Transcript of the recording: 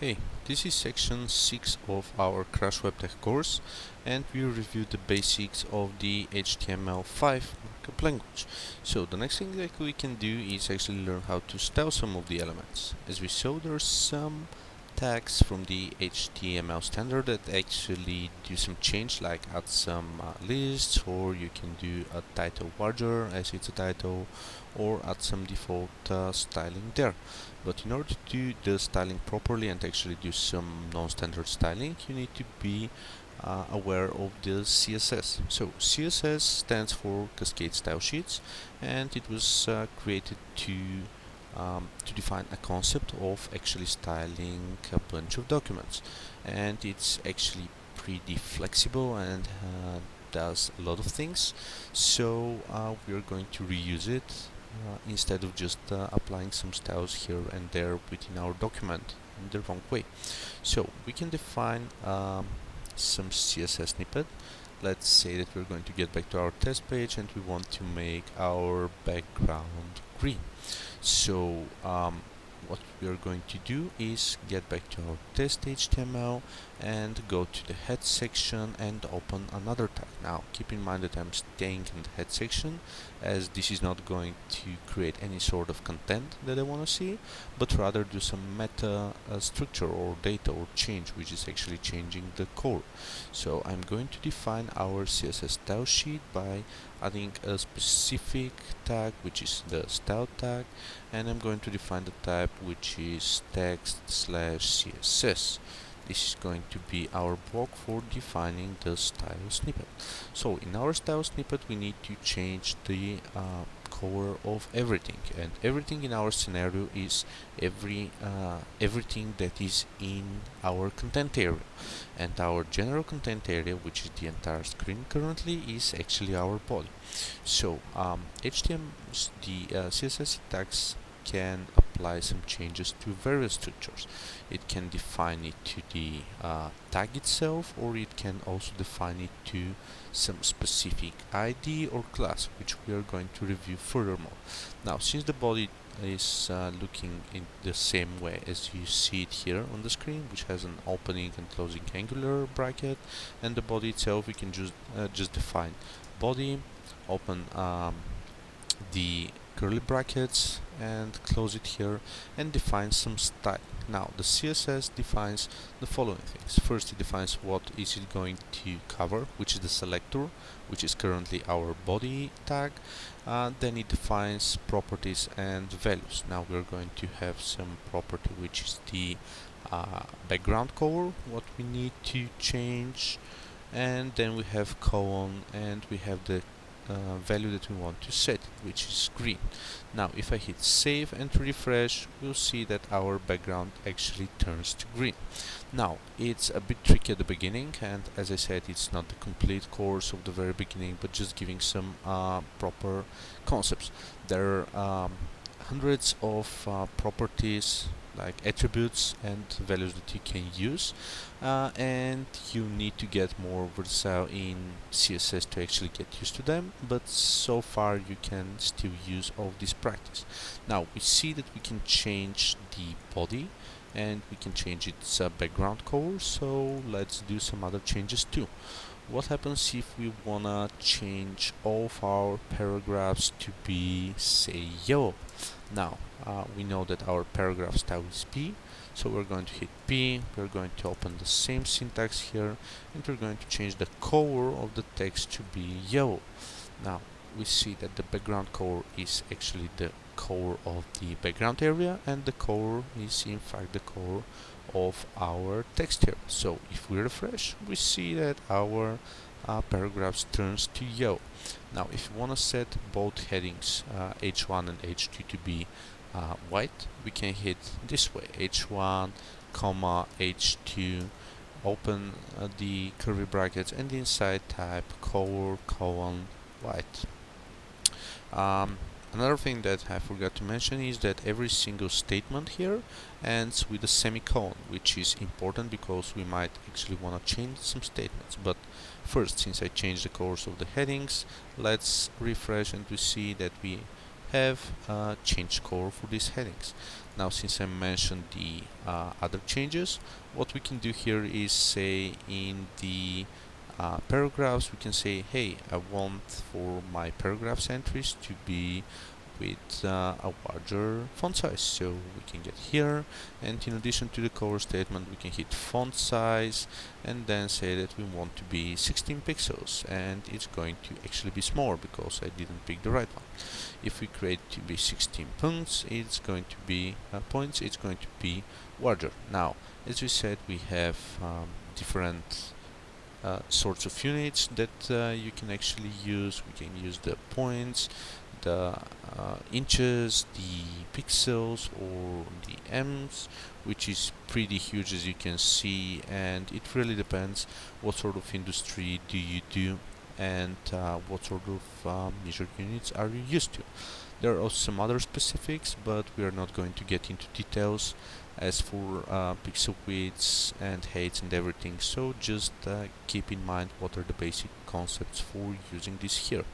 Hey, this is section 6 of our Crash Web Tech course, and we reviewed the basics of the HTML5 markup language. So the next thing that we can do is actually learn how to style some of the elements. As we saw, there are some tags from the HTML standard that actually do some change, like add some lists, or you can do a title larger as it's a title, or add some default styling there. But in order to do the styling properly and actually do some non-standard styling, you need to be aware of the CSS. So CSS stands for Cascade Style Sheets, and it was created to define a concept of actually styling a bunch of documents. And it's actually pretty flexible and does a lot of things. So we are going to reuse it instead of just applying some styles here and there within our document in the wrong way. So we can define some CSS snippet. Let's say that we're going to get back to our test page and we want to make our background green. So what we are going to do is get back to our test HTML and go to the head section and open another tag. Now keep in mind that I'm staying in the head section, as this is not going to create any sort of content that I want to see, but rather do some meta structure or data or change, which is actually changing the core. So I'm going to define our CSS style sheet by adding a specific tag, which is the style tag, and I'm going to define the type, which is text/CSS. This is going to be our block for defining the style snippet. So in our style snippet, we need to change the color of everything, and everything in our scenario is everything that is in our content area, and our general content area, which is the entire screen currently, is actually our body. So the CSS tags can apply some changes to various structures. It can define it to the tag itself, or it can also define it to some specific ID or class, which we are going to review furthermore. Now, since the body is looking in the same way as you see it here on the screen, which has an opening and closing angular bracket, and the body itself, we can just define body, open the curly brackets and close it here, and define some style. Now the CSS defines the following things. First, it defines what is it going to cover, which is the selector, which is currently our body tag. Then it defines properties and values. Now we're going to have some property, which is the background color, what we need to change, and then we have colon, and we have the value that we want to set, which is green. Now if I hit save and refresh, we'll see that our background actually turns to green. Now it's a bit tricky at the beginning, and as I said, it's not the complete course of the very beginning, but just giving some proper concepts. There are hundreds of properties, like attributes and values, that you can use, and you need to get more versatile in CSS to actually get used to them, but so far you can still use all this practice. Now we see that we can change the body and we can change its background color, so let's do some other changes too. What happens if we wanna change all of our paragraphs to be, say, yellow? Now we know that our paragraph style is P, so we're going to hit P, we're going to open the same syntax here, and we're going to change the color of the text to be yellow. Now we see that the background color is actually the color of the background area, and the color is in fact the color of our text here. So if we refresh, we see that our paragraphs turns to yellow. Now if you want to set both headings H1 and H2 to be white, we can hit this way, H1 comma H2, open the curly brackets, and inside type color colon white. Another thing that I forgot to mention is that every single statement here ends with a semicolon, which is important because we might actually want to change some statements. But first, since I changed the colors of the headings, let's refresh and we see that we have changed color for these headings. Now, since I mentioned the other changes, what we can do here is say in the paragraphs, we can say, hey, I want for my paragraphs entries to be with a larger font size. So we can get here, and in addition to the color statement, we can hit font size and then say that we want to be 16 pixels, and it's going to actually be smaller because I didn't pick the right one. If we create to be 16 points, it's going to be larger. Now, as we said, we have different sorts of units that you can actually use. We can use the points, the inches, the pixels, or the m's, which is pretty huge, as you can see, and it really depends what sort of industry do you do, and what sort of measured units are you used to. There are also some other specifics, but we are not going to get into details as for pixel widths and heights and everything, so just keep in mind what are the basic concepts for using this here.